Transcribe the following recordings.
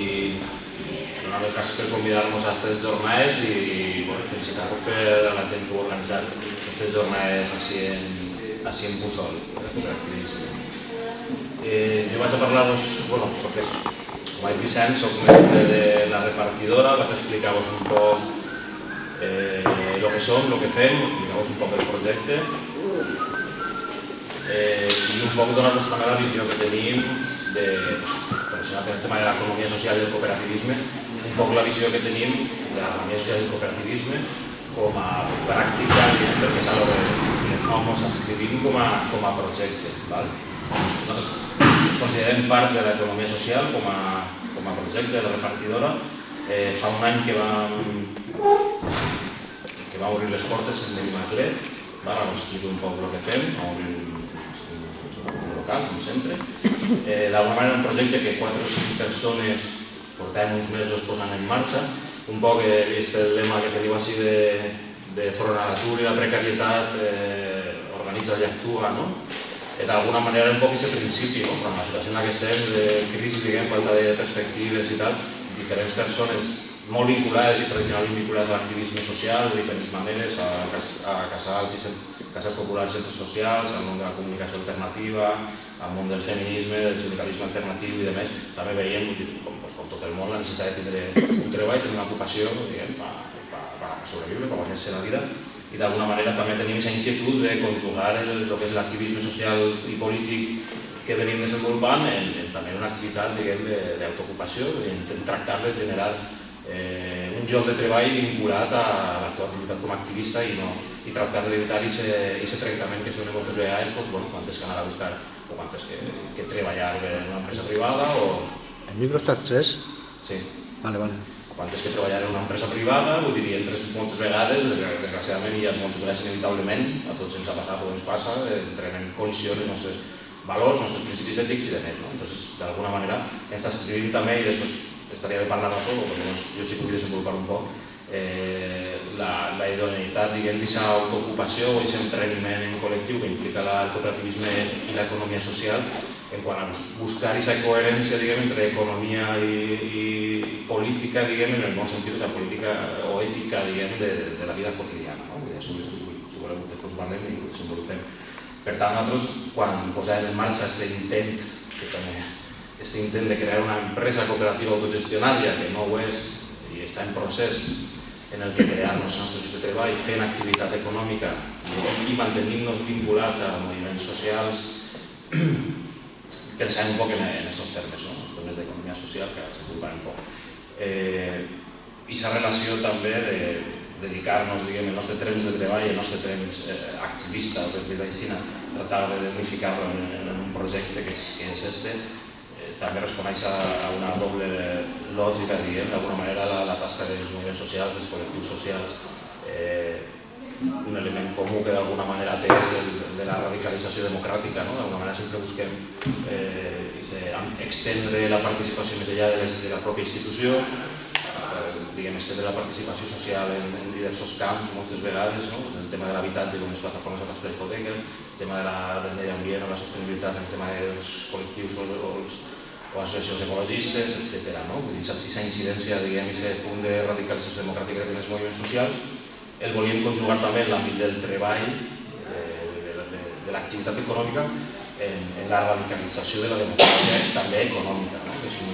I donar les gràcies per convidar-nos a aquestes jornades i felicitar-vos per la gent que ho ha organitzat aquestes jornades així en Puçol. Jo vaig a parlar-vos, com ha dit Vicent, soc membre de la repartidora, vaig a explicar-vos un poc el que som, el que fem, explicar-vos un poc el projecte i un poc donar-vos també la visió que tenim relacionat amb el tema de l'economia social i el cooperativisme, un poc la visió que tenim de l'economia social i el cooperativisme com a pràctica, perquè és el que ens adscrivim com a projecte. Nosaltres ens considerem part de l'economia social com a projecte de la repartidora. Fa un any que vam obrir les portes en Benimaclet. Ara us explico un poc el que fem, vam obrir un local, com sempre. D'alguna manera un projecte que 4 o 5 persones portem uns mesos posant en marxa. Un poc és el lema que teniu així de front a l'atur i la precarietat, organitza i actua. D'alguna manera un poc aquest principi, però en la situació en què estem, de crisi, falta de perspectives i tal, diferents persones molt vinculades i tradicionalment vinculades a l'activisme social de diferents maneres, a casals populars, centres socials, al món de la comunicació alternativa, al món del feminisme, del sindicalisme alternatiu i demés. També veiem, com tot el món, la necessitat de tindre un treball, tenir una ocupació per sobreviure, per guanyar-se la vida. I d'alguna manera també tenim aquesta inquietud de conjugar el que és l'activisme social i polític que venim desenvolupant també en una activitat d'autoocupació, en tractar de generar un lloc de treball vinculat a la teva activitat com a activista i tractar d'evitar aquest trencament que es dona moltes vegades quan tens que anar a buscar o quan tens que treballar en una empresa privada o... El micro està accés? Sí. Vale. Quan tens que treballar en una empresa privada, vull dir, entres moltes vegades, desgraciadament i moltes vegades inevitablement, a tots ens ha passat o ens passa, entrem en col·lisió els nostres valors, els nostres principis ètics i demés. Entonces, d'alguna manera, ens escrivim també, i després estaria bé parlar-ne tot, perquè jo sí que vull desenvolupar un poc, la idoneïtat d'aquesta autoocupació o aquest empreniment en col·lectiu que implica el cooperativisme i l'economia social en quant a buscar aquesta coherència entre economia i política, en el bon sentit de la política o ètica de la vida quotidiana. Si voleu, després ho parlem i ho desenvolupem. Per tant, nosaltres, quan posàvem en marxa aquest intent de crear una empresa cooperativa autogestionària, que no ho és i està en procés, en el que crear els nostres llocs de treball, fent activitat econòmica i mantenint-nos vinculats a moviments socials, pensem un poc en aquests termes, els termes d'economia social, que ara s'ocupen un poc. I aquesta relació també de dedicar-nos el nostre temps de treball, el nostre temps activista, per dir-ho així, tratar de unificar-lo en un projecte que és este, també responeix a una doble lògica, d'alguna manera, la tasca dels moviments socials, dels col·lectius socials. Un element comú que d'alguna manera té és el de la radicalització democràtica. D'alguna manera sempre busquem extendre la participació més enllà de la pròpia institució, estendre la participació social en diversos camps, moltes vegades, el tema de l'habitatge com les plataformes de les hipoteques, el tema del medi ambient o la sostenibilitat, el tema dels col·lectius o associacions ecologistes, etc. Aquesta incidència, aquest punt de radicalització democràtica que tenen els moviments socials, el volíem conjugar també en l'àmbit del treball, de l'activitat econòmica, en la radicalització de la democràcia també econòmica, que és un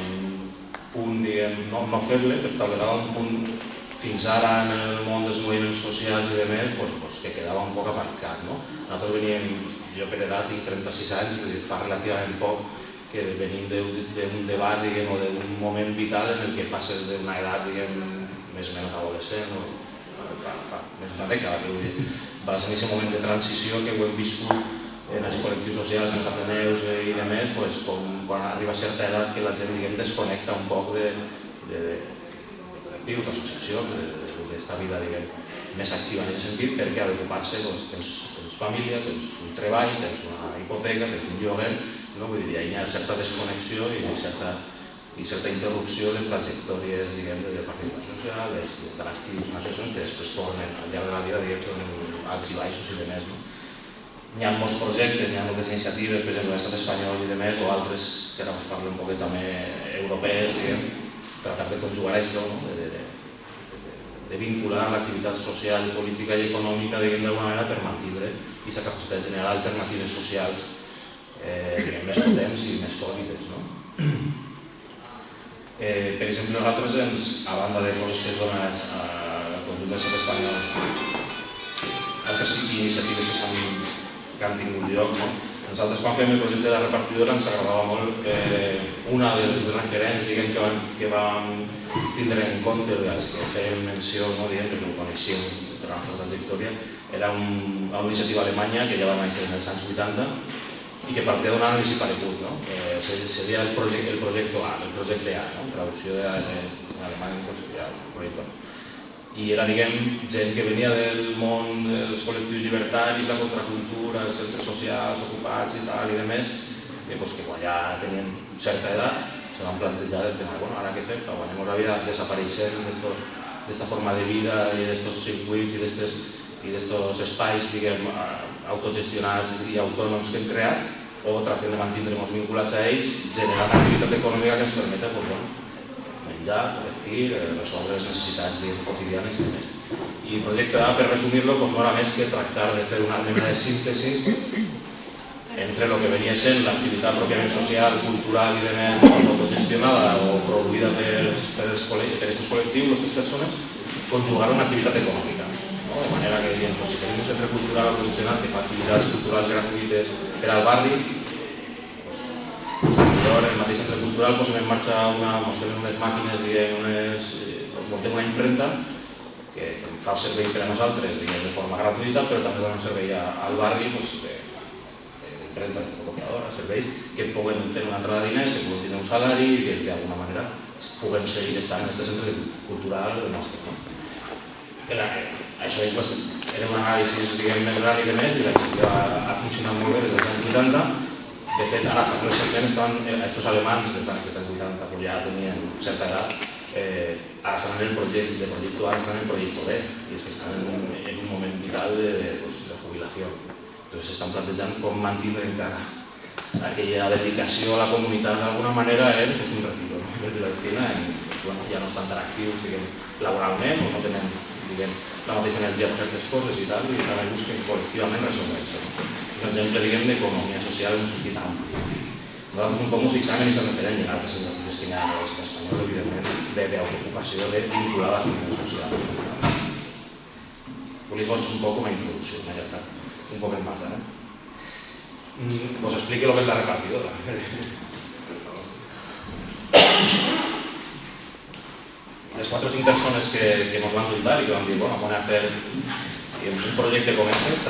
punt, no feble, però tal vegada un punt fins ara en el món dels moviments socials i demés, que quedava un poc aparcat. Nosaltres veníem, jo per edat tinc 36 anys, fa relativament poc que venim d'un debat o d'un moment vital en el que passes d'una edat més o menys adolescent o fa més d'una dècada, vas en aquest moment de transició que ho hem viscut en els col·lectius socials, en els ateneus i demés, quan arriba a certa edat que la gent desconnecta un poc de col·lectius, d'associacions, d'esta vida més activa en aquest sentit, perquè ha d'ocupar-se, tens família, tens un treball, tens una hipoteca, tens un lloguer, hi ha certa desconnexió i certa interrupció de trajectòries de participació social, d'estar actius en associacions que després tornen al llarg de la vida, són alts i baixos i demés. Hi ha molts projectes, hi ha moltes iniciatives, per exemple, l'estat espanyol i demés, o altres, que ara us parlo un poc també europees, tratar de conjugar això, de vincular l'activitat social, política i econòmica d'alguna manera per mantenir aquesta capacitat de generar alternatives socials més potents i més sòlides. Per exemple, nosaltres, a banda de coses que es donen al conjunt del estat espanyol, altres iniciatives que han tingut lloc, nosaltres quan fem el projecte de la repartidora ens agradava molt una de les referents que vam tindre en compte, els que fèiem menció, perquè ho coneixíem per la nostra trajectòria, era una iniciativa alemanya que ja va néixer en els anys 80 i que partia d'una anàlisi paregut. Seria el projecte A, traducció en alemany seria el projecte A. I era, gent que venia del món dels col·lectius llibertaris, la contracultura, els centres socials, ocupats i tal, i demés, que quan ja tenien certa edat se van plantejar el tema, ara què fem? Guanyem la vida desapareixent d'esta forma de vida i d'estos circuits i d'estos espais, autogestionats i autònoms que hem creat, o tractem de mantenir-nos vinculats a ells, generant activitat econòmica que ens permeta menjar, vestir, resoldre les necessitats quotidianes i més. I el projecte A, per resumir-lo, no era més que tractar de fer una mena de síntesi entre el que venia sent l'activitat pròpiament social, cultural i de més autogestionada o produïda per aquests col·lectius, aquestes persones, conjugar una activitat econòmica. De manera que, si tenim un centre cultural autogestionat que fa activitats culturals gratuïtes per al barri, en el mateix centre cultural posem en marxa unes màquines, muntem una impremta que fa el servei per a nosaltres de forma gratuïta, però també dona un servei al barri d'impremta, de fotocopiadora, serveis que puguen fer una entrada de diners, que puguen tenir un salari i que d'alguna manera puguen seguir estant en aquest centre cultural nostre. Això era un anàlisi més gran i de més, i la iniciativa ha funcionat molt bé des dels anys 80. De fet, ara fa recentment aquests alemanys dels anys 80 ja tenien certa edat, ara estan en el projecte A, estan en el projecte B, i és que estan en un moment vital de jubilació. Entonces estan plantejant com mantenir encara aquella dedicació a la comunitat d'alguna manera és un retiro de la medicina, ja no estan tan actius laboralment o no tenen la mateixa energia per certes coses i tal, i també busquen col·lectivament resoldre això. És un exemple d'economia social en un sentit ampli. Nosaltres un poc ens fixam en aquesta referent i en altres iniciatives que hi ha a l'estat espanyol, evidentment, d'autoocupació vinculada a l'economia social. Polígons un poc com a introducció, ja està, un poc en massa. Us explico el que és la repartidora. Les 4 o 5 persones que ens van juntar i que vam dir, bueno, vam a fer un projecte com aquest,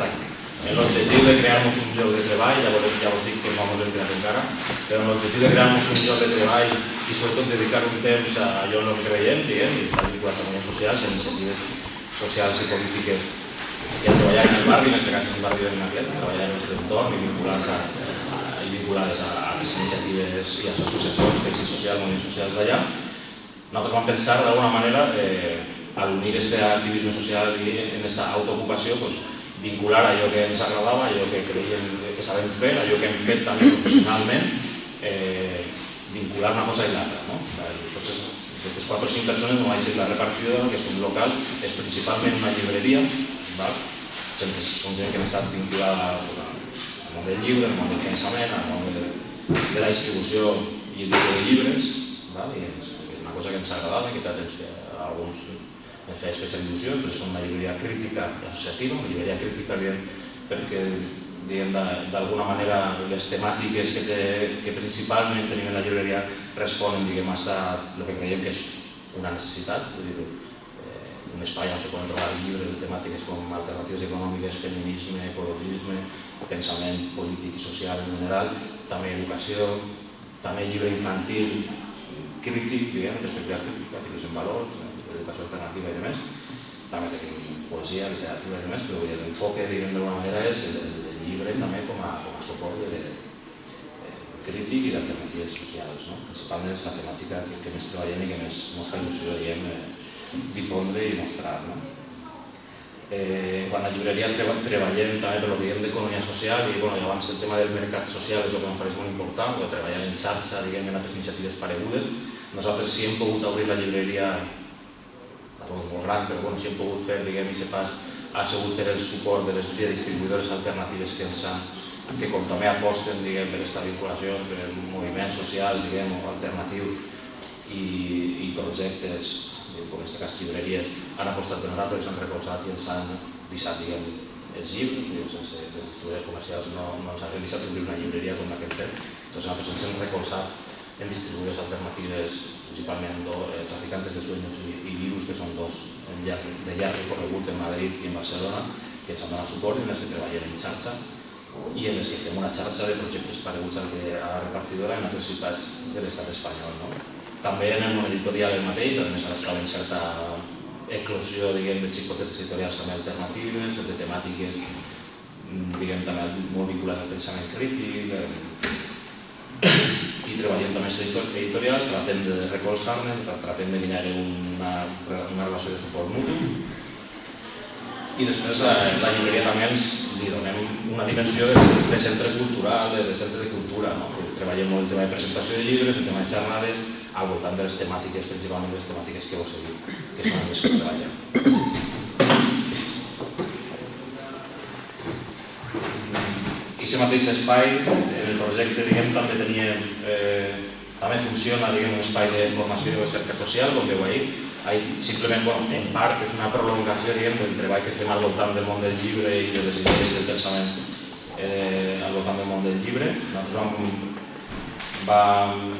en l'objectiu de crear-nos un lloc de treball, ja us dic que no ens hem creat encara, però en l'objectiu de crear-nos un lloc de treball i sobretot dedicar un temps a allò en el que veiem, i estar vinculats a moviments socials, a iniciatives socials i polítiques, i a treballar en el barri, en aquest cas en el barri de Benavent, treballar en el nostre entorn i vinculades a les iniciatives i a les associacions, teixit social, moviments socials d'allà. Nosaltres vam pensar d'alguna manera, al unir aquest activisme social i en aquesta autoocupació, vincular allò que ens agradava, allò que creiem que sabem fer, allò que hem fet també professionalment, vincular una cosa i l'altra. Aquestes 4 o 5 persones no va ser la repartidora, que és un local, és principalment una llibreria, sempre són gent que han estat vinculada al món del llibre, al món del pensament, al món de la distribució i de llibres, i és una cosa que ens agradava, que alguns em feia especial il·lusió, però són una llibreria crítica i associativa, una llibreria crítica perquè d'alguna manera les temàtiques que principalment tenim en la llibreria responen a el que creiem que és una necessitat, un espai on se poden trobar llibres de temàtiques com alternatives econòmiques, feminisme, ecologisme, pensament polític i social en general, també educació, també llibre infantil crític, perspectiva crítica, llibres en valors, educació alternativa i demés. També tenim poesia, literatura i demés, però l'enfoque d'alguna manera és el llibre també com a suport crític i d'alternatives socials. Principalment és la temàtica que més treballem i que més ens fa il·lusió difondre i mostrar. Quan a la llibreria treballem també per el que diem d'economia social i llavors el tema del mercat social és el que ens pareix molt important, treballar en xarxa, en altres iniciatives paregudes, Nosaltres sí hem pogut obrir la llibreria, tampoc és molt gran, però bueno, sí hem pogut fer, diguem, i pas ha sigut per el suport de les distribuïdores alternatives que ens han, que com també aposten, diguem, per aquesta vinculació entre moviments socials, diguem, o alternatius i projectes, com en aquest cas llibreries, han apostat per nosaltres, ens han recolzat i ens han deixat, diguem, els llibres, sense les distribuïdores comercials no ens han deixat obrir una llibreria com la que hem fet. Doncs nosaltres ens hem recolzat en distribuïdores alternatives, principalment Traficantes de Sueños i Virus, que són dos de llarg recorregut en Madrid i en Barcelona, que ens han donat suport i en les que treballem en xarxa i en les que fem una xarxa de projectes pareguts a la repartidora en altres ciutats de l'estat espanyol. També en el món editorial el mateix, a més ara estava en certa eclosió, diguem, de xicotetes editorials també alternatives, de temàtiques, diguem, també molt vinculades al pensament crític, i treballem també amb editorials, tratem de recolzar-nos, tratem de que hi hagi una relació de suport mutu. I després la llibreria també li donem una dimensió de centre cultural, de centre de cultura. Treballem molt el tema de presentació de llibres, el tema de xerrades, al voltant de les temàtiques, principalment les temàtiques que vos he dit, que són les que treballem. I aquest mateix espai, en el projecte, diguem, també funciona, diguem, un espai de formació i de recerca social, com veieu ahir. Simplement, en part, és una prolongació, diguem, del treball que fem al voltant del món del llibre i de les idees del pensament al voltant del món del llibre. Nosaltres vam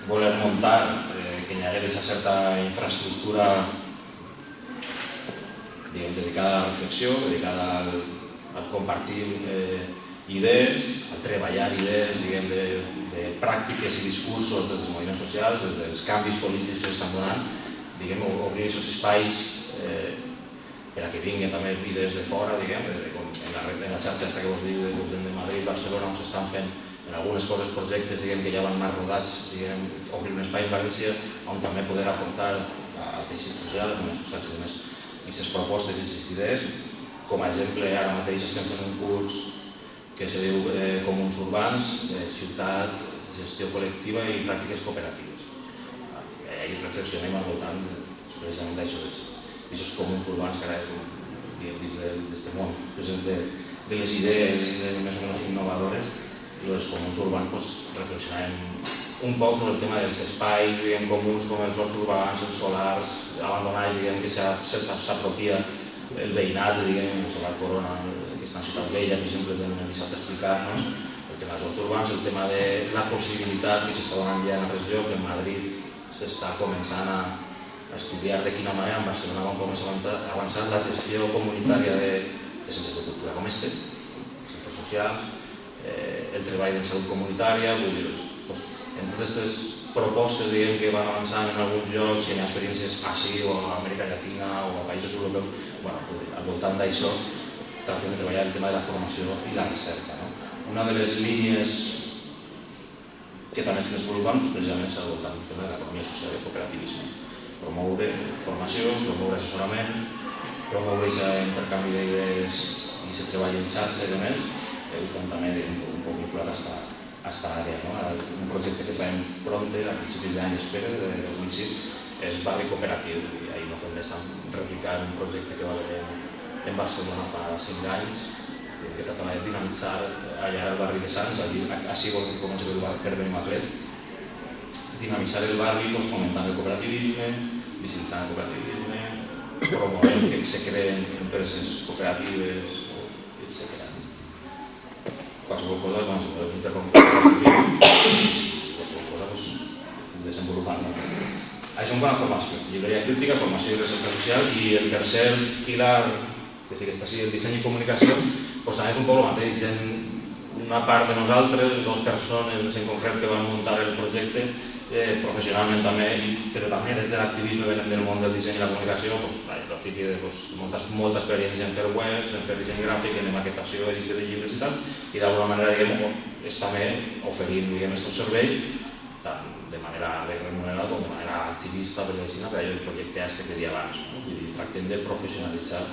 voler muntar que hi hagués aquesta certa infraestructura dedicada a la reflexió, dedicada al compartir idees, a treballar idees de pràctiques i discursos dels moviments socials, des dels canvis polítics que s'estan donant, obrir aquests espais per a que vinguin també idees de fora, com en la xarxa que vos diu de Madrid i Barcelona, on s'estan fent en algunes coses projectes que ja van més rodats, obrir un espai en València on també poder aportar al teixit social, als moviments socials i demés, aquestes propostes i aquestes idees. Com a exemple, ara mateix estem fent un curs que se diu Comuns Urbans, Ciutat, Gestió Col·lectiva i Pràctiques Cooperatives. Ahir reflexionem al voltant precisament d'aixòs comuns urbans que ara dins d'aquest món, de les idees més o menys innovadores, i els comuns urbans reflexionarem un poc sobre el tema dels espais comuns com els horts urbans, els solars abandonats, que se'ls apropia el veïnat, el solar Corona, que està en Ciutat Vella, per exemple, tenen el dissabte a explicar-nos el tema dels horts urbans, el tema de la possibilitat que s'està donant ja en la regió, que en Madrid s'està començant a estudiar de quina manera en Barcelona vam començar a avançar la gestió comunitària de centres de cultura com este, centres socials, el treball de salut comunitària, en totes aquestes propostes que van avançant en alguns llocs, que hi ha experiències així o a Amèrica Llatina o a països europeus, al voltant d'això tractem de treballar el tema de la formació i la recerca. Una de les línies que també es desenvolupen precisament és al voltant del tema de l'economia social i el cooperativisme. Promoure formació, promoure assessorament, promoure aquest intercanvi d'idees i aquest treball en xarxa i demés, ho fem també un poc vinculat a aquesta àrea. Un projecte que traiem pronte, a principis d'any, espero, de 2006, és Barri Cooperatiu, i ahir no fem més replicar un projecte que va haver en Barcelona fa 5 anys, que tractava de dinamitzar allà al barri de Sants, així vol començar per Benimaclet, dinamitzar el barri fomentant el cooperativisme, visibilitzant el cooperativisme, promovent que se creen empreses cooperatives, etc. Qualsevol cosa, si podeu interrompre, qualsevol cosa, ho desenvolupant. Això en quant a formació, llibreria crítica, formació i recerca social, i el tercer pilar, que sí que està així, el disseny i comunicació, també és un poc el mateix. Una part de nosaltres, 2 persones en concret que van muntar el projecte, professionalment també, però també des de l'activisme venent del món del disseny i la comunicació, el típic de molta experiència en fer webs, en fer disseny gràfic, en maquetació, edició de llibres i tal, i d'alguna manera és també oferint aquests serveis, tant de manera remunerada com de manera activista, per allò del projecte que te deia abans. Tractem de professionalitzar,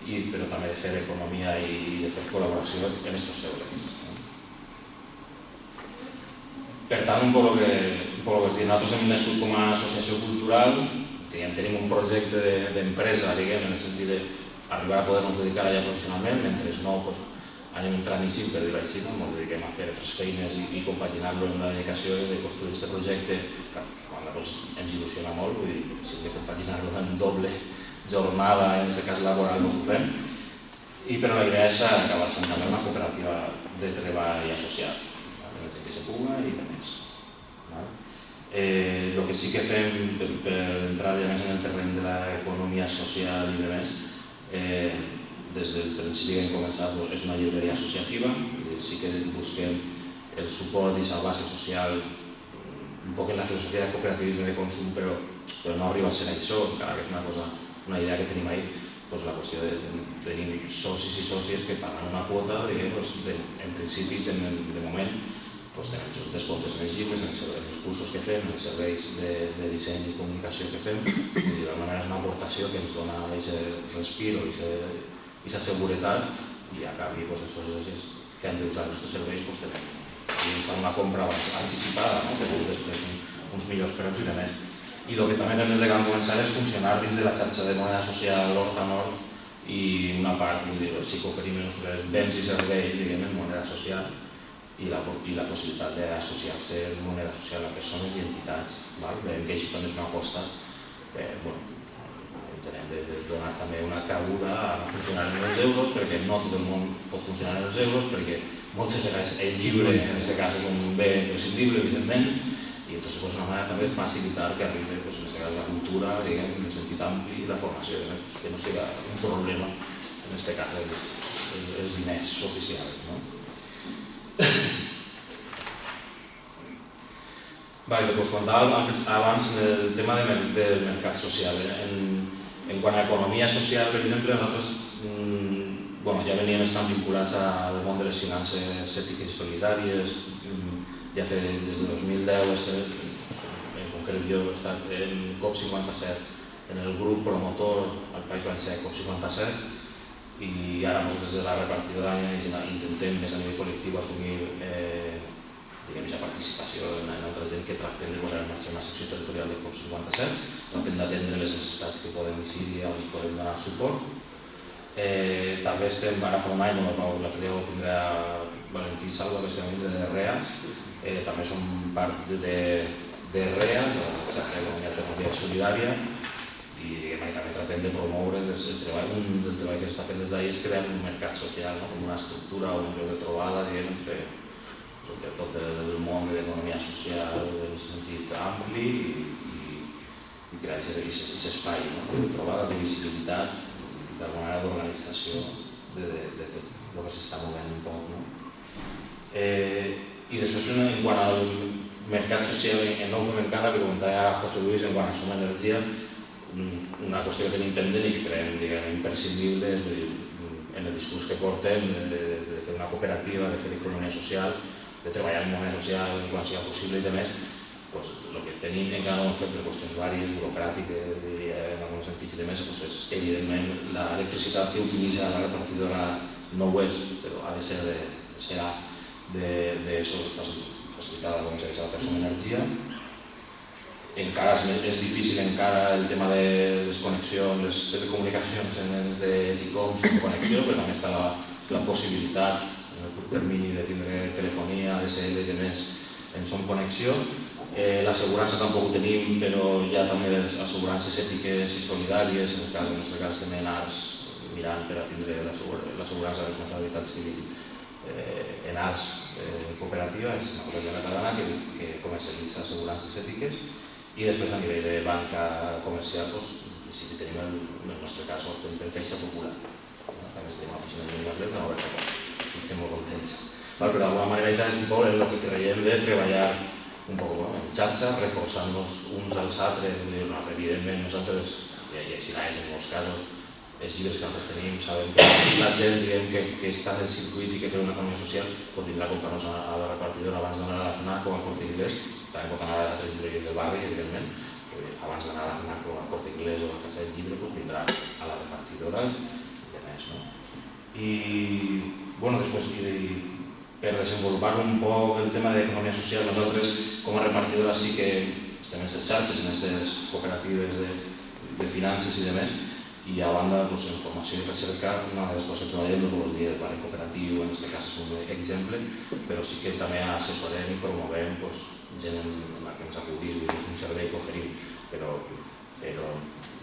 però també de fer economia i de fer col·laboració en aquests serveis. Per tant, un poc el nosaltres hem nascut com a associació cultural, tenim un projecte d'empresa, diguem, en el sentit d'arribar a poder-nos dedicar allà professionalment, mentre no anem entrant així, per dir-ho així, ens dediquem a fer altres feines i compaginar-lo amb la dedicació de construir aquest projecte, que ens il·lusiona molt, vull dir, si hem de compaginar-lo en doble jornada, en aquest cas laboral, ho fem, però la idea és acabar sent també una cooperativa de treball associat, la gent que se puga i de més. El que sí que fem, per entrar ja més en el terreny de l'economia social i de més, des del principi que hem començat, és una llibreria associativa, sí que busquem el suport i la base social, un poc en la filosofia de cooperativisme de consum, però no arriba a ser això, encara que és una idea que tenim ahí, la qüestió de tenir socis i sòcies que paguen una quota, en principi, de moment, tenen els descomptes més lliures en els cursos que fem, en els serveis de disseny i comunicació que fem, i d'alguna manera és una aportació que ens dona aquest respir o aquesta seguretat, i a canvi els socis que han d'usar els nostres serveis fan una compra anticipada, que vol després uns millors preus i de més. I el que també fem des que vam començar és funcionar dins de la xarxa de moneda social Hort a Nord, i una part, sí que oferim els nostres béns i serveis en moneda social, i la possibilitat d'associar-se en moneda social a persones i entitats. Veiem que això també és una aposta, entenem, de donar també una cabuda a funcionar en els euros, perquè no tot el món pot funcionar en els euros, perquè moltes vegades el llibre, en aquest cas, és un bé imprescindible, evidentment, i és una manera també de facilitar que arribi la cultura, en el sentit ampli, i la formació, que no sigui un problema, en aquest cas, els diners oficials. Us comentava abans el tema del mercat social. En quant a economia social, per exemple, nosaltres ja veníem estant vinculats al món de les finances ètiques i solidàries, ja des de 2010, en concret jo he estat en COP57, en el grup promotor al País Valencià COP57, i ara des de la repartidora intentem més a nivell col·lectiu assumir aquesta participació en altra gent que tractem de posar en marxa una secció territorial de COP57, tractem d'atendre les necessitats que podem incidir i on podem donar suport. També estem, ara fa un any, l'altre dia ho tindrà Valentí Salva, que és de REAS, també som part de REAS, de la xarxa d'economia alternativa solidària, i també tractem de promoure el treball. Un del treball que està fet des d'ahir és crear un mercat social, com una estructura o un lloc de trobada entre tot el món de l'economia social en sentit ampli i crear aquest espai de trobada, de visibilitat i d'alguna manera d'organització de tot el que s'està movent un poc. I després, en quant al mercat social, no ho fem encara, que comentava José Luis, en quant a Som Energia, una qüestió que tenim pendent i que creiem imprescindible en el discurs que portem de fer una cooperativa, de fer economia social, de treballar en moneda social quan sigui possible i demés, el que tenim encara no ho hem fet per qüestions vàries, burocràtiques, diria, en alguns sentits i demés, és evidentment l'electricitat que utilitza la repartidora no ho és, però ha de ser facilitada com s'ha dit per Som Energia. Encara és difícil el tema de les connexions, les telecomunicacions en els de TICOM sense connexió, però també està la possibilitat en el curt termini de tindre telefonia, ADSL i demés en Som Connexió. L'assegurança tampoc ho tenim, però hi ha també les assegurances ètiques i solidàries, en el nostre cas també ARS, mirant per a tindre l'assegurança de responsabilitat civil en ARS cooperativa, és una cooperativa catalana que comercialitza assegurances ètiques, i després a nivell de banca comercial sí que tenim en el nostre cas el Caixa Popular. També estem a l'oficina de l'Universitat de Nova York i estem molt contents. Però d'alguna manera això és un poc el que creiem de treballar un poc en xarxa, reforçant-nos uns als altres. Evidentment nosaltres, i així en molts casos, els llibres que nosaltres tenim, sabem que la gent que està en el circuit i que té una economia social vindrà a comprar-nos a la repartidora abans d'anar a la FNAC o al Corte Inglés. També pot anar a altres llibreries del barri, evidentment. Abans d'anar a la FNAC o al Corte Inglés o a la Casa del Llibre, vindrà a la repartidora i de més. I, després, per desenvolupar un poc el tema d'economia social, nosaltres com a repartidora sí que estem en aquestes xarxes, en aquestes cooperatives de finances i demés, i a banda, en formació i recerca, una de les coses que treballem no els dies, el cooperatiu, en aquest cas és un exemple, però sí que també assessorem i promovem gent en la que ens acudís, és un servei que oferim, però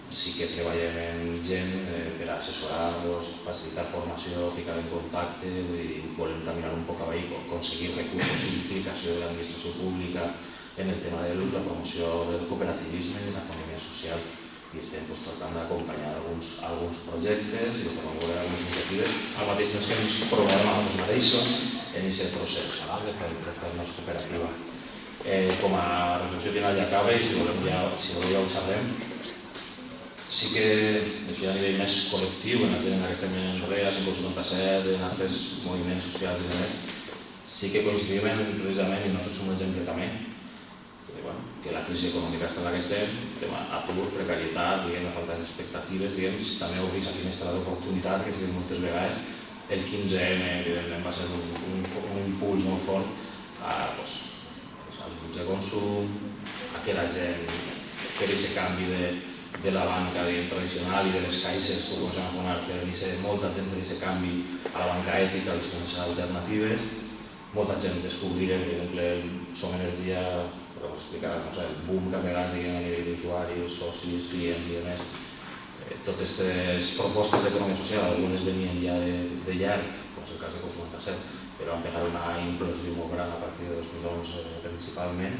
sí que treballem en gent per assessorar, facilitar formació, ficar en contacte, i volem caminar un poc avall, aconseguir recursos i implicació de l'administració pública en el tema de la promoció del cooperativisme i de l'economia social. I estem tractant d'acompanyar alguns projectes i de promoure algunes iniciatives al mateix temps que ens promovem a nosaltres mateixos en aquest procés de fer la nostra cooperativa. Com a reflexió final ja acaba i si voleu ja ho xerrem. Sí que, això ja a nivell més col·lectiu, en la gent que estem en Enrere, 577, en altres moviments socials i demés, sí que coincidim precisament, i nosaltres som un exemple també, que la crisi econòmica està en la que estem, atur, precarietat, la falta d'expectatives, també obrir la finestra d'oportunitat, que moltes vegades el 15M, evidentment, va ser un impuls molt fort als grups de consum, a que la gent fer aquest canvi de la banca tradicional i de les caixes que comencem a fer molta gent fer aquest canvi a la banca ètica, a les finances alternatives, molta gent descobrir, per exemple, Som Energia, però explicar el boom que ha pegat a nivell d'usuaris, socis, clients i demés. Totes aquestes propostes d'economia social, algunes venien ja de llarg, com és el cas de Consum.7, però han pegat una implosió molt gran a partir de 2011 principalment.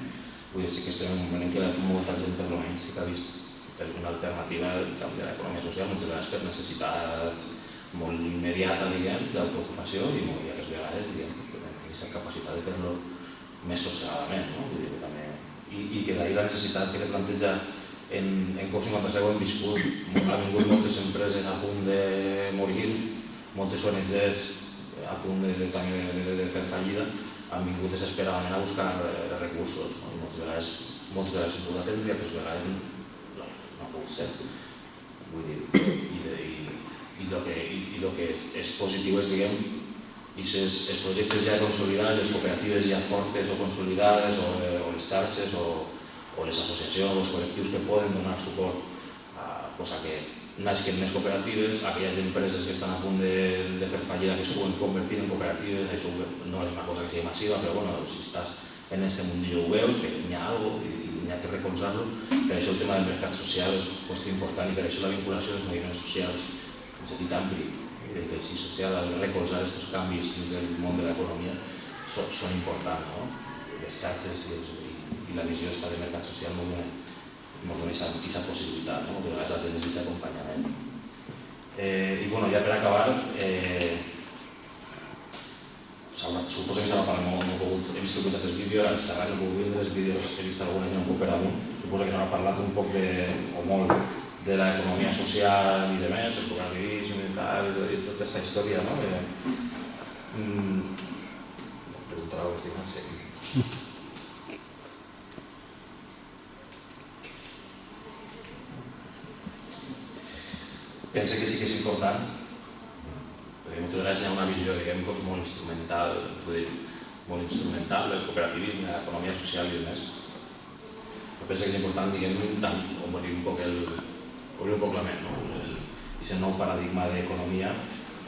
Vull dir, sí que estem en un moment en què molta gent per almenys sí que ha vist una alternativa al canvi de l'economia social, moltes vegades per necessitat molt immediata d'autoocupació i altres vegades per aquesta capacitat de fer-lo més socialadament, i que d'ahir la necessitat que he plantejat en COP57 hem viscut, han vingut moltes empreses a punt de morir, moltes ONGs a punt de fer fallida, han vingut desesperadament a buscar recursos, moltes vegades s'han pogut atendre i altres vegades no ha pogut ser. I el que és positiu és, els projectes ja consolidats, les cooperatives ja fortes o consolidades, o les xarxes, o les associacions, els col·lectius que poden donar suport a que nasquen més cooperatives, aquelles empreses que estan a punt de fer fallida que es puguen convertir en cooperatives, això no és una cosa que sigui massiva, però si estàs en aquest mundillo ho veus, que hi ha alguna cosa i hi ha que recolzar-lo. Per això el tema del mercat social és una qüestió important i per això la vinculació dels moviments socials, en sentit ampli, del teixit social, al recolzar aquests canvis dins del món de l'economia són importants. Les xarxes i la visió de mercat social ens dona aquesta possibilitat, moltes vegades la gent necessita acompanyament. I ja per acabar, suposo que s'ha parlat, he vist alguns altres vídeos, ara xerrant, no he pogut veure els vídeos, he vist algunes i no em puc per damunt, suposo que no ha parlat un poc o molt de l'economia social i demés, el cooperativisme i tal, i tota aquesta història, no? Preguntarà ho estic en sèrio. Penso que sí que és important, perquè moltes vegades hi ha una visió, molt instrumental, del cooperativisme, de l'economia social i demés. Però penso que és important, obrir un poc la ment, i aquest nou paradigma d'economia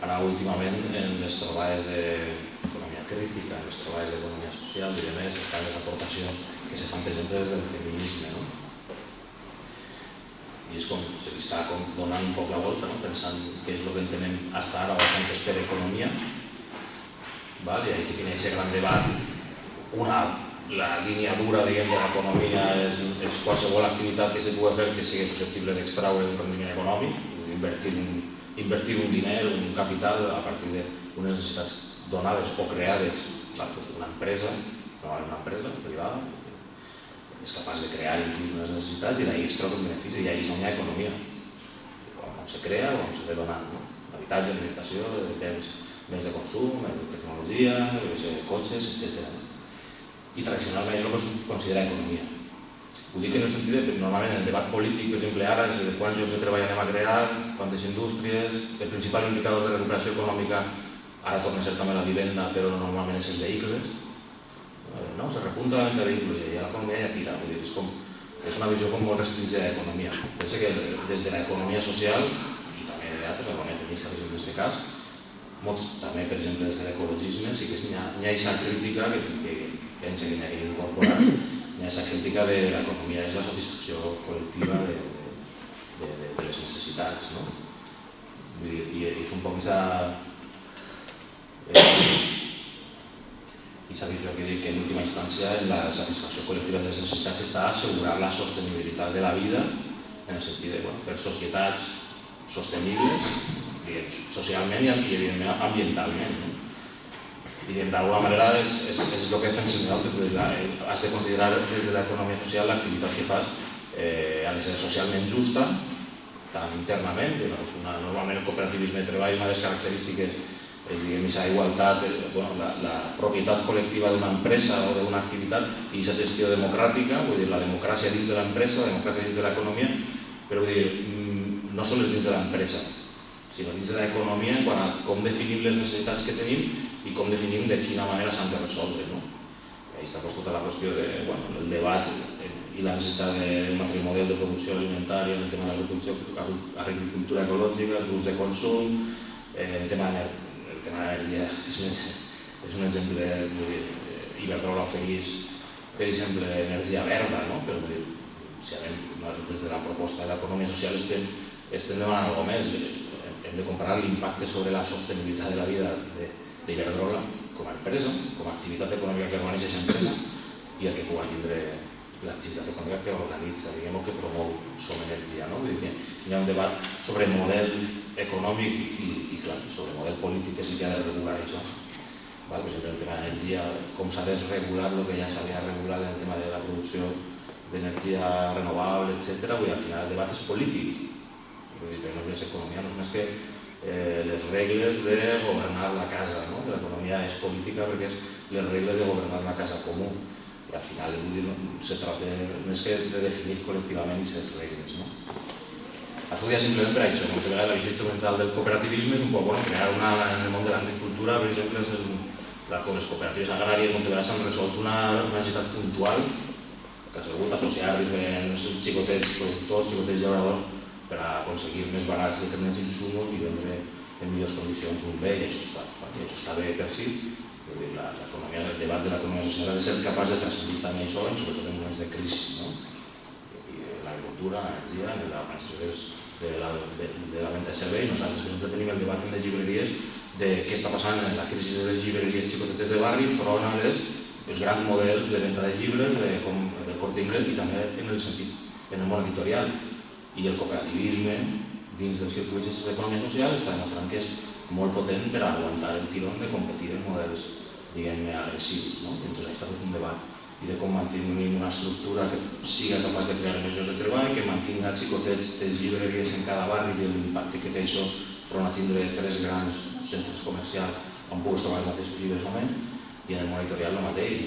anar últimament en les trobades d'economia crítica, en les trobades d'economia social i demés, les aportacions que se fan, per exemple, des del feminisme. I és com se li està donant un poc la volta, pensant què és el que entenem fins ara o que és per economia. I així que hi ha aquest gran debat. La línia dura de l'economia és qualsevol activitat que se pugui fer que sigui susceptible d'extraure un rendiment econòmic, invertir un diner, un capital a partir d'unes necessitats donades o creades per una empresa, una empresa privada, és capaç de crear inclús unes necessitats i d'ahir es troba un benefici i ahir és on hi ha economia. On se crea o on se ve donant. Habitatge, alimentació, béns de consum, tecnologia, cotxes, etc. I tradicionalment això es considera economia. Ho dic en el sentit que normalment en el debat polític, per exemple, ara és quants llocs de treball anem a crear, quantes indústries, el principal indicador de recuperació econòmica ara torna a ser també la vivenda, però normalment és els vehicles. No, se repunta la venda de vehicles i l'economia ja tira. És una visió com molt restringida de l'economia. Pensa que des de l'economia social, i també d'altres, l'economia feminista, en aquest cas, també, per exemple, des de l'ecologisme, sí que hi ha aquesta crítica que pensa que n'hi ha que incorporar, hi ha aquesta crítica de l'economia és la satisfacció col·lectiva de les necessitats, no? I és un poc aquesta visió que dic que en última instància la satisfacció col·lectiva de les necessitats està a assegurar la sostenibilitat de la vida en el sentit de fer societats sostenibles socialment i evidentment ambientalment. I d'alguna manera és el que fem nosaltres. Has de considerar des de l'economia social l'activitat que fas ha de ser socialment justa, tant internament, normalment el cooperativisme de treball, una de les característiques és aquesta igualtat, la propietat col·lectiva d'una empresa o d'una activitat i aquesta gestió democràtica, vull dir, la democràcia dins de l'empresa, la democràcia dins de l'economia, però vull dir, no sols dins de l'empresa, sinó dins de l'economia en quant a com definim les necessitats que tenim i com definim de quina manera s'han de resoldre. Ahí està tota la qüestió del debat i la necessitat d'un altre model de producció alimentària, el tema de l'agricultura ecològica, l'ús de consum, el tema de l'energia és un exemple. Iberdrola ofereix, per exemple, energia verda, però si des de la proposta de l'economia social estem demanant alguna cosa més. Hem de comparar l'impacte sobre la sostenibilitat de la vida d'Iberdrola com a empresa, com a activitat econòmica que organitza aquesta empresa i el que pugui tindre l'activitat econòmica que organitza, diguem, o que promou Som Energia. Hi ha un debat sobre model econòmic i, clar, sobre model polític que sí que ha de regular això. Per exemple, el tema d'energia, com s'ha desregulat el que ja s'havia regulat en el tema de la producció d'energia renovable, etc. Al final el debat és polític. Però no és economia, no és més que les regles de governar la casa. L'economia és política perquè és les regles de governar la casa comú. I al final se tracta més que de definir col·lectivament aquestes regles. Això ho dia simplement per això. La visió instrumental del cooperativisme és un poc crear en el món de l'agricultura, per exemple, les cooperatives agràries Montevegà s'han resolt una necessitat puntual que ha sigut associar diferents xicotets productors, xicotets llauradors per aconseguir més barats determinats insumos i vendre en millors condicions un bé, i això està bé per si. El debat de l'economia social ha de ser capaç de transcendir també això, sobretot en moments de crisi. L'agricultura, l'energia, de la venda de servei. Nosaltres, per exemple, tenim el debat en les llibreries de què està passant en la crisi de les llibreries xicotetes de barri front a els grans models de venda de llibres com el Corte Inglés i també en el món editorial. I el cooperativisme dins dels circuits de l'economia social està demostrant que és molt potent per aguantar el tirón de competir en models, diguem-ne, agressius. Entonces, això és un debat i de com mantenir una estructura que sigui capaç de crear més llocs de treball, que mantingui xicotets de llibreries en cada barri i l'impacte que té això front a tindre 3 grans centres comercials on puguis trobar els mateixos llibres o menys, i en el món editorial el mateix,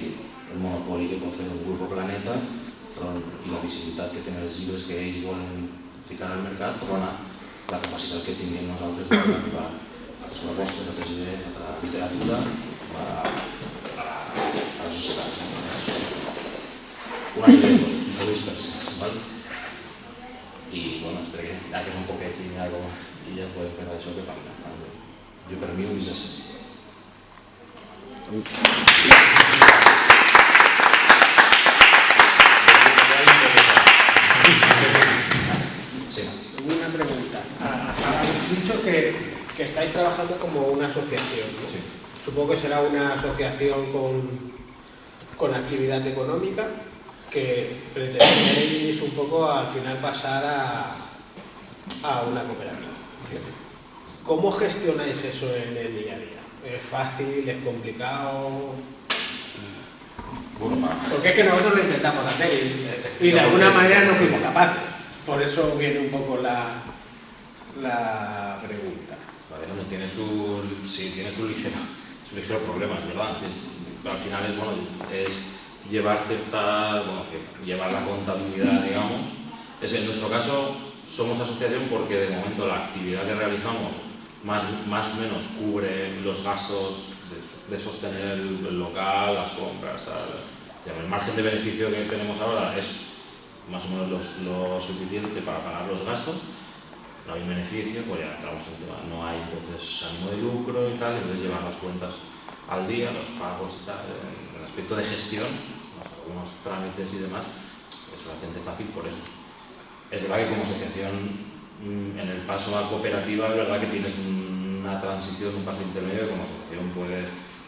el monopoli que pot fer un grup Planeta i la visibilitat que tenen els llibres que ells volen ficar al mercat front a la capacitat que tinguem nosaltres d'arribar a les propostes, a la literatura, a la societat. Una mica de tot, no disperses. I, espero que ja que és un poquet i ja podem fer això que parlem. Jo per mi ho és així. Una pregunta. Habéis dicho que estáis trabajando como una asociación, ¿no? Sí. Supongo que será una asociación con actividad económica que pretendéis un poco al final pasar a una cooperativa. Sí. ¿Cómo gestionáis eso en el día a día? ¿Es fácil? ¿Es complicado? Porque es que nosotros lo intentamos hacer y de alguna manera no fuimos capaces. Por eso viene un poco la pregunta. Tiene su ligero problema, ¿verdad? Al final es llevar llevar la contabilidad, digamos. En nuestro caso somos asociación porque de momento la actividad que realizamos más o menos cubre los gastos de sostener el local, las compras, el margen de beneficio que tenemos ahora es más o menos lo suficiente para pagar los gastos. No hay beneficio, pues ya entramos en el tema, no hay entonces ánimo de lucro y tal, entonces llevar las cuentas al día, los pagos y tal, en el aspecto de gestión, algunos trámites y demás, es bastante fácil por eso. Es verdad que como asociación, en el paso a cooperativa, es verdad que tienes una transición, un paso intermedio, que como asociación puedes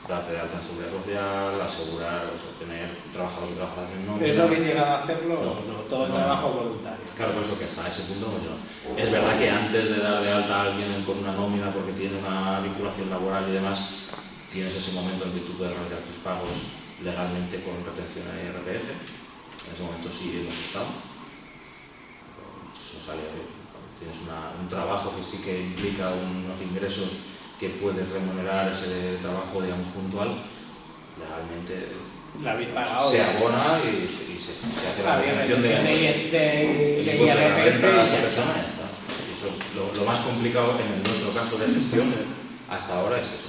darte de alta en seguridad social, asegurar, o sea, tener trabajadores y trabajadoras en nómina. ¿Eso habéis llegado a hacerlo? No, todo el trabajo voluntario. Claro, por eso que hasta ese punto no llegó. Es verdad que antes de dar de alta a alguien con una nómina porque tiene una vinculación laboral y demás, tienes ese momento en que tú puedes realizar tus pagos legalmente con retención a IRPF. En ese momento sí hemos estado. Eso sale bien. Tienes un trabajo que sí que implica unos ingresos que puedes remunerar ese trabajo, digamos, puntual, legalmente se abona y se hace la retención de IRPF a esa persona y ya está. Y eso es lo más complicado en nuestro caso de gestión hasta ahora es eso,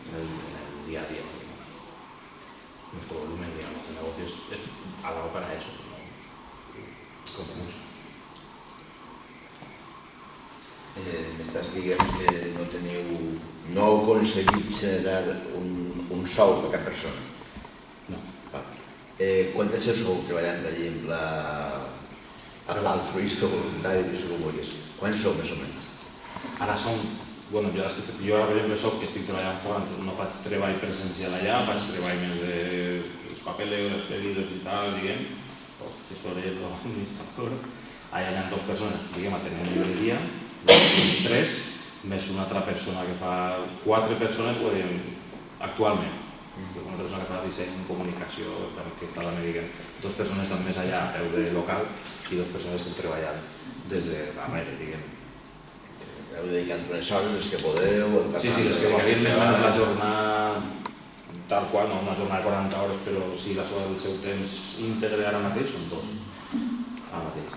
en el día a día. Nuestro volumen, digamos, de negocios es algo para eso, ¿no? Como mucho. M'estàs dient que no heu aconseguit generar un sou per cap persona? No. Quant és el sou treballant allí en l'altruista voluntari, que ho vulguis? Quants sou més o menys? Ara som, bueno, jo ara per exemple soc que estic treballant fora, no faig treball presencial allà, faig treball més dels papeleos, els pedidos i tal, diguem, tesoreros, administrador. Allà hi ha 2 persones, diguem, atenent llibreria, 3, més una altra persona que fa 4 persones, ho diem, actualment. Una persona que fa disseny, comunicació, que està també, diguem, 2 persones estan més allà a peu de local i 2 persones estan treballant des de darrere, diguem. Heu dedicat unes hores, les que podeu... Sí, les que dedicarien més o menys la jornada tal qual, no una jornada de 40 hores, però sí el seu temps íntegre ara mateix són 2. Ara mateix.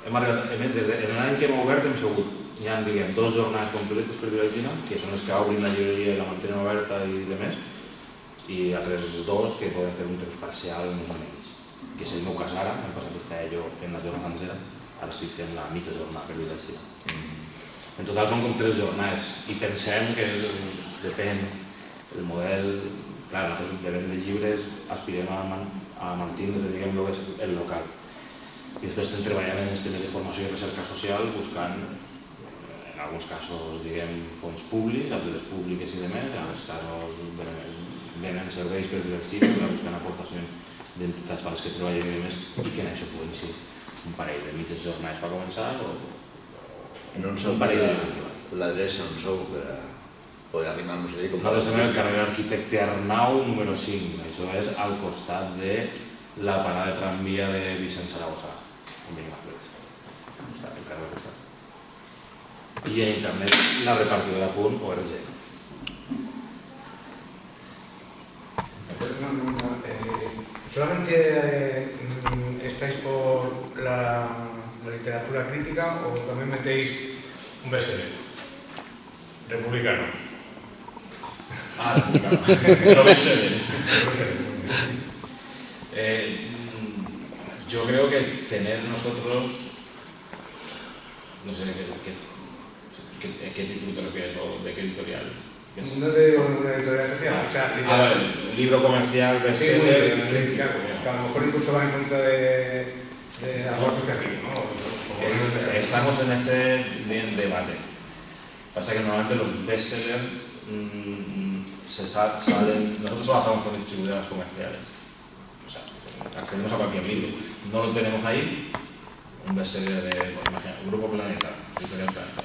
Hem arribat, en l'any que hem obert hem segut, hi ha, diguem, 2 jornades completes per dir-ho, que són les que obrin la llibreria i la mantenen oberta i demés, i altres 2 que poden fer un temps parcial més o menys. Que és el meu cas ara, hem passat d'estar jo fent la jornada sencera, ara estic fent la mitja jornada per dir-ho així. En total són com 3 jornades i pensem que depèn el model, clar, nosaltres de vendre llibres aspirem a mantenir, diguem, el local. I després estem treballant en els temes de formació i recerca social buscant, en alguns casos, diguem, fons públics, altres públiques i demés, en els casos venen serveis per diversificar, buscant aportacions d'entitats per les que treballen i demés, i que en això puguin ser un parell de mitges jornades per començar o un parell de... L'adreça on sou per poder arribar-nos a dir... Nosaltres tenim el carrer Arquitecte Arnau número 5, això és al costat de la parada de tramvia de Vicent Saragossa, en Benimaclet. El carrer al costat. Y en internet la repartidora.org. ¿Solamente estáis por la literatura crítica o también metéis un bestseller republicano? Republicano. No bestseller. Yo creo que tener nosotros, no sé qué título te refieres o de qué editorial. No te digo una editorial especial, o sea, el libro comercial, bestseller, crítica, que a lo mejor incluso va en contra de algo asociativo, ¿no? Estamos en ese debate. Pasa que normalmente los bestsellers salen. Nosotros trabajamos con distribuidoras comerciales. O sea, accedemos a cualquier libro. No lo tenemos ahí. Un bestseller de, imagina, Grupo Planeta, Editorial Planeta.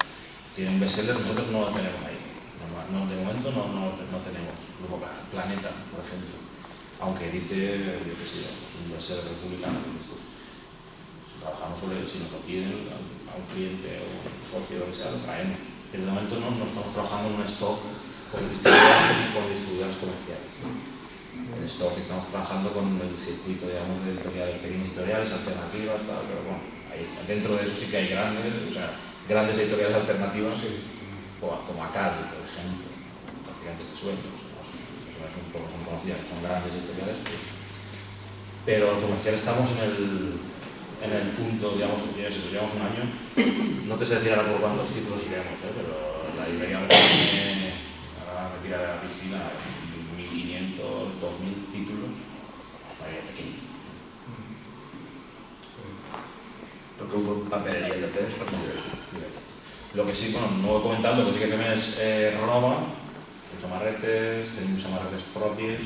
Tiene un bestseller, nosotros no lo tenemos ahí. No, de momento no tenemos Grupo Planeta, por ejemplo. Aunque edite, yo qué sé, un bestseller republicano. Trabajamos sobre él, si nos lo piden a un cliente o un socio o lo que sea, lo traemos. Pero de momento no estamos trabajando en un stock con distribuidoras comerciales. En stock estamos trabajando con el circuito, digamos, de editoriales, pequeñas editoriales, alternativas, tal, pero bueno, dentro de eso sí que hay grandes editoriales alternativas como Acadi, por ejemplo, Traficantes de Sueños, son conocidas, son grandes editoriales, pero comercial estamos en el punto, digamos, si llevamos un año, no te sé decir ahora por cuántos títulos iremos, pero la librería me tira de la piscina 1.500, 2.000 títulos, pequeño. Lo que hubo en papelería de prensa, lo que sí, bueno, no he comentado, lo que sí que fem és roba, samarretes, tenim samarretes pròpies,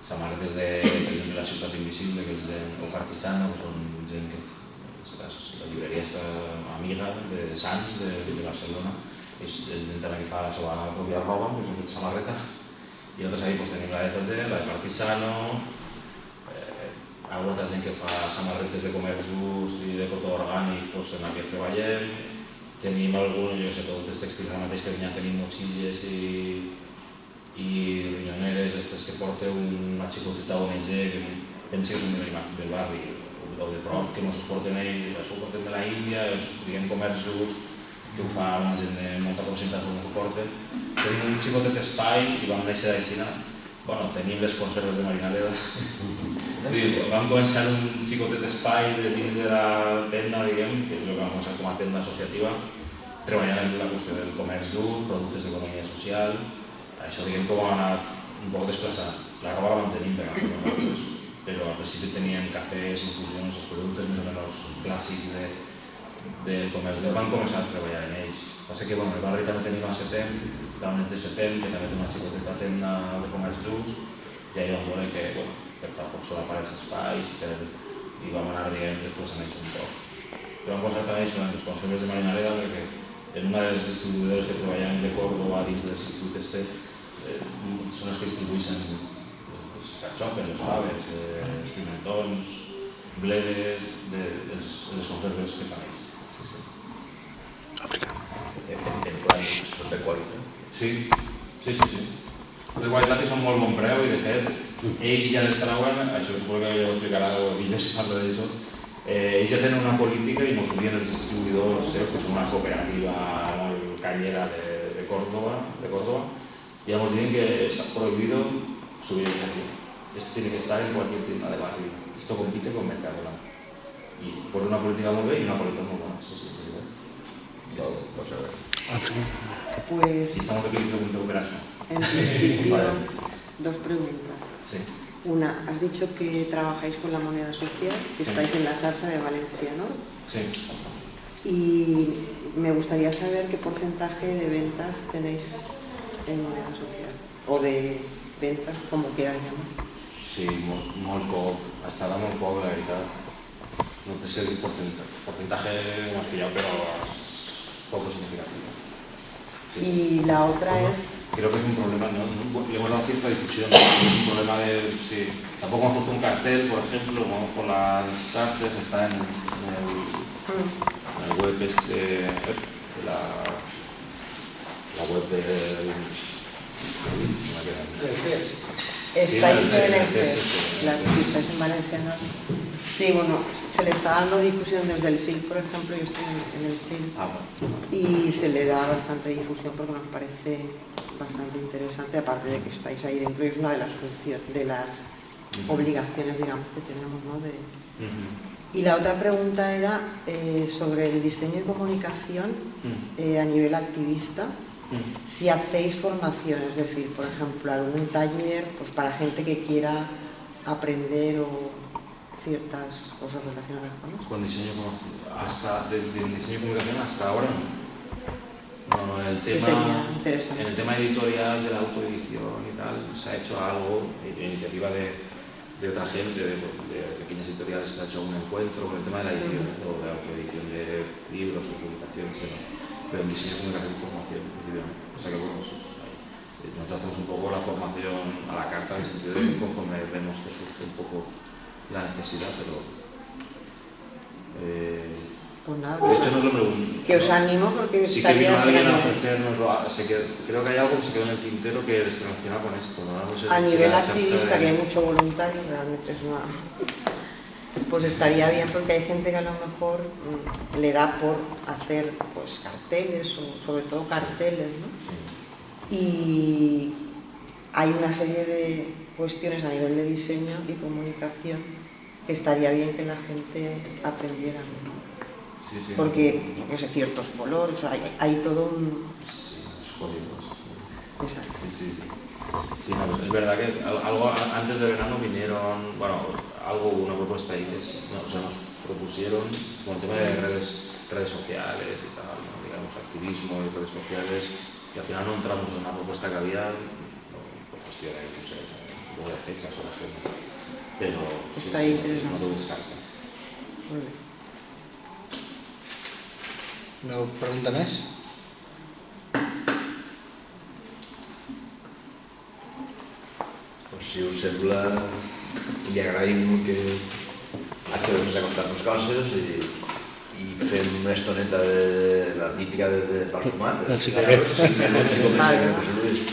samarretes de, per exemple, la Ciutat Invisible, que és o Partisano, que són gent que, la llibreria està amiga de Sants, de Barcelona, és gent també que fa la seva pròpia roba, que és una samarreta, i altres ahí tenim la de FG, la de Partisano, altra gent que fa samarretes de comerç d'ús i de cotó orgànic, en aquest treballem, tenim algun, jo sé, productes tèxtils ara mateix que tenim motxilles i riñoneres, aquestes que porta una xicoteta ONG que pensa que és un del barri o de prop, que ens porten ells, això ho porten de la Índia, diguem comerç d'ús, que ho fa una gent de molta proximitat que ens ho porten. Tenim un xicotet espai i vam néixer d'aixina. Bueno, tenim les conserves de Marinaleda. Vam començar un xicotet espai dins de la tenda, diguem, que és el que vam començar com a tenda associativa, treballant en la qüestió del comerç d'ús, productes d'economia social. Això, diguem, com ha anat un poc desplaçat. La roba la mantenim per nosaltres, però al principi teníem cafès, infusions, els productes més o menys clàssics del comerç d'ús. Vam començar a treballar en ells. Passa que, el barri també tenim a Setem, la UNED de Setem, que també té una xicoteta tenda de comerç d'ús, i ahir vam veure que, per tampoc solapar els espais, i vam anar, diguem, desplaçant ells un poc. I vam començar també això en les conserves de Marinaleda, perquè en una de les distribuïdores que treballam de Córdoba dins del circuit este, són els que distribueixen els carxofes, les faves, els pimentons, bledes, de les conserves que fan ells. en plan, són de qualitat. Sí. De qualitat i són molt bon preu i de fet ells ja les trauen, això suposo que ja ho explicarà Guillo si parla d'això, ells ja tenen una política i ens ho diuen els distribuïdors seus, que són una cooperativa molt callera de Córdoba, i ja ens diuen que està prohibido subir el precio. Esto tiene que estar en cualquier tienda de barrio. Esto compite con Mercadona. Y por una política muy bien y una política muy buena. Sí. Pues a ver. Pues, Y estamos aquí en cooperación. en principio, Vale. dos preguntas. Sí. Una, has dicho que trabajáis con la moneda social, que estáis en la salsa de Valencia, ¿no? Sí. Y me gustaría saber qué porcentaje de ventas tenéis en moneda social, o de ventas, como quieras llamar. Sí, molt poc. Hasta ara molt poc, la veritat. No te sé el porcentaje más pillado, pero poco significativo. Sí. Y la otra es... Creo que es un problema, ¿no? Le hemos dado cierta difusión. Es un problema de... Sí. Tampoco hemos puesto un cartel, por ejemplo, vamos por las cartas, está en el web la web de... Estáis en el CES, estáis en Valencia, ¿no? Sí, bueno, se le está dando difusión desde el SIL, por ejemplo, yo estoy en el SIL, y se le da bastante difusión porque nos parece bastante interesante, aparte de que estáis ahí dentro, y es una de las funciones, de las obligaciones, digamos, que tenemos, ¿no? Y la otra pregunta era sobre el diseño y comunicación a nivel activista. Si hacéis formación, es decir, por ejemplo, algún taller pues para gente que quiera aprender o ciertas cosas relacionadas con eso. Con diseño, desde el diseño y comunicación hasta ahora no, en el tema editorial de la autoedición y tal se ha hecho algo, iniciativa de otra gente, de pequeñas editoriales, se ha hecho un encuentro con el tema de la edición o de la autoedición de libros o publicaciones, pero en diseño, comunicación y formación, o sea que bueno, nosotros hacemos un poco la formación a la carta en el sentido de que conforme vemos que surge un poco la necesidad, pero pues nada, de hecho nos lo pregunto. Que os animo porque sí que vino estaría alguien a ofrecernoslo, creo que hay algo que se quedó en el tintero que les relaciona con esto, ¿no? a nivel activista, que hay mucho voluntario, realmente es una... pues estaría bien, porque hay gente que a lo mejor le da por hacer pues carteles, o sobre todo carteles, ¿no? Y hay una serie de cuestiones a nivel de diseño y comunicación que estaría bien que la gente aprendiera, ¿no? Porque, no sé, ciertos colores, hay todo un... Sí, los códigos. Exacto. Sí, no, es verdad que algo antes de verano vinieron, bueno, una propuesta ahí que nos propusieron con el tema de redes sociales y tal, ¿no? Digamos, activismo y redes sociales, y al final no entramos en una propuesta que había, por cuestiones, no sé, luego de fechas o las cosas, pero está ahí interesante. no lo descarto. Muy bien. Una pregunta més? Doncs, si us sembla, li agraïm que hagi venit a contar-nos coses i fem una estoneta de la típica de perfumat. Del cigarret. 5 minuts i comencem amb José Luis.